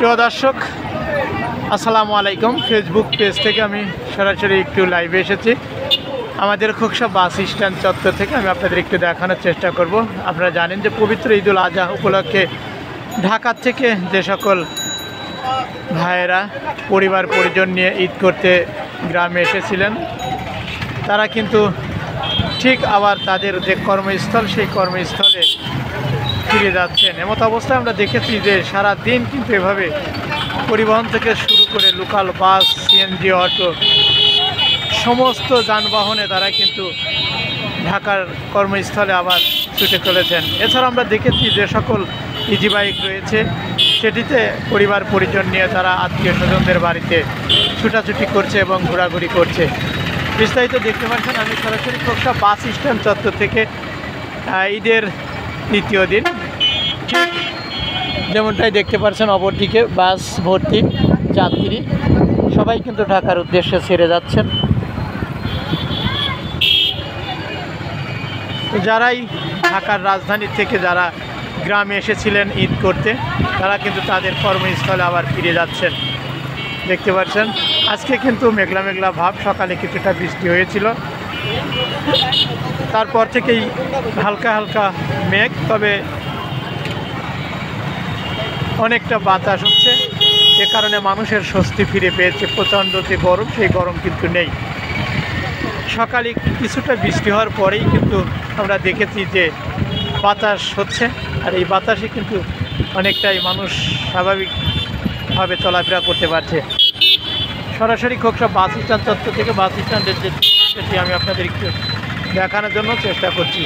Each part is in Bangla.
প্রিয় দর্শক, আসসালামু আলাইকুম। ফেসবুক পেজ থেকে আমি সরাসরি একটু লাইভে এসেছি। আমাদের খোকসা বাস স্ট্যান্ড চত্বর থেকে আমি আপনাদের একটু দেখানোর চেষ্টা করব। আপনারা জানেন যে পবিত্র ঈদুল আজহা উপলক্ষে ঢাকা থেকে যে সকল ভাইয়েরা পরিবার পরিজন নিয়ে ঈদ করতে গ্রামে এসেছিলেন, তারা কিন্তু ঠিক আবার তাদের যে কর্মস্থল সেই কর্মস্থলে ফিরে যাচ্ছেন। এমত অবস্থায় আমরা দেখেছি যে সারা দিন কিন্তু এভাবে পরিবহন থেকে শুরু করে লোকাল বাস, সিএনজি, অটো সমস্ত যানবাহনে তারা কিন্তু ঢাকার কর্মস্থলে আবার ছুটে চলেছেন। এছাড়া আমরা দেখেছি যে সকল ইজি বাইক রয়েছে সেটিতে পরিবার পরিজন নিয়ে তারা আত্মীয় স্বজনদের বাড়িতে ছুটাছুটি করছে এবং ঘোরাঘুরি করছে। বিস্তারিত দেখতে পাচ্ছেন আমি সরাসরি খোকসা বাস স্ট্যান্ড চত্বর থেকে। ঈদের দ্বিতীয় দিন ঠিক যেমনটাই দেখতে পাচ্ছেন, অপরদিকে বাস ভর্তি যাত্রী, সবাই কিন্তু ঢাকার উদ্দেশ্যে ছেড়ে যাচ্ছেন। যারাই ঢাকার রাজধানী থেকে যারা গ্রামে এসেছিলেন ঈদ করতে, তারা কিন্তু তাদের কর্মস্থলে আবার ফিরে যাচ্ছেন। দেখতে পাচ্ছেন আজকে কিন্তু মেঘলা মেঘলা ভাব, সকালে কিছুটা বৃষ্টি হয়েছিল, তারপর থেকেই হালকা হালকা মেঘ, তবে অনেকটা বাতাস হচ্ছে, এ কারণে মানুষের স্বস্তি ফিরে পেয়েছে। প্রচণ্ড যে গরম, সেই গরম কিন্তু নেই। সকালে কিছুটা বৃষ্টি হওয়ার পরেই কিন্তু আমরা দেখেছি যে বাতাস হচ্ছে, আর এই বাতাসে কিন্তু অনেকটাই মানুষ স্বাভাবিকভাবে চলাফেরা করতে পারছে। সরাসরি খোকসা বাস স্ট্যান্ড চত্বর থেকে বাস স্ট্যান্ডের যে সেটি আমি আপনাদের একটু দেখানোর জন্য চেষ্টা করছি।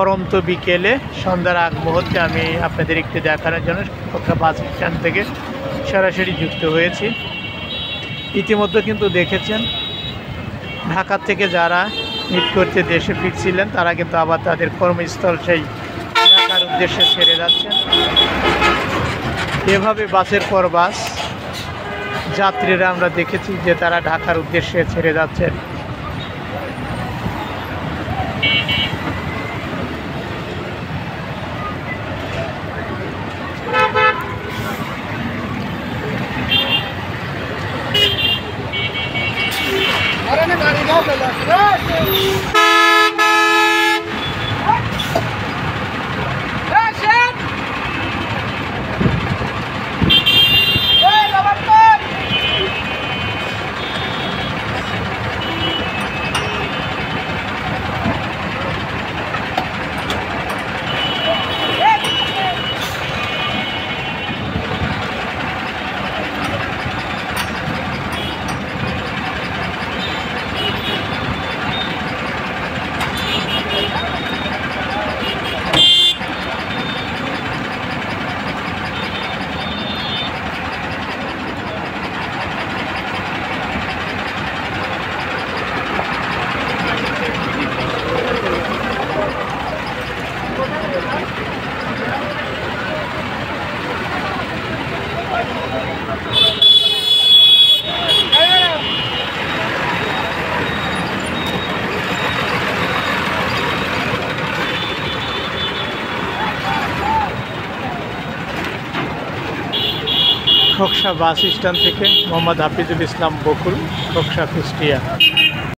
পরন্ত বিকেলে সন্ধ্যার আগ মুহূর্তে আমি আপনাদের একটু দেখানোর জন্য খোকসা বাস স্ট্যান্ড থেকে সরাসরি যুক্ত হয়েছি। ইতিমধ্যে কিন্তু দেখেছেন ঢাকা থেকে যারা ঈদ করতে দেশে ফিরছিলেন, তারা কিন্তু আবার তাদের কর্মস্থল সেই ঢাকার উদ্দেশ্যে ছেড়ে যাচ্ছেন। এভাবে বাসের পর বাস যাত্রীরা আমরা দেখেছি যে তারা ঢাকার উদ্দেশ্যে ছেড়ে যাচ্ছেন। খোকসা বাস স্ট্যান্ড থেকে মোহাম্মদ হাফিজুল ইসলাম বকুল, খোকসা কুষ্টিয়া।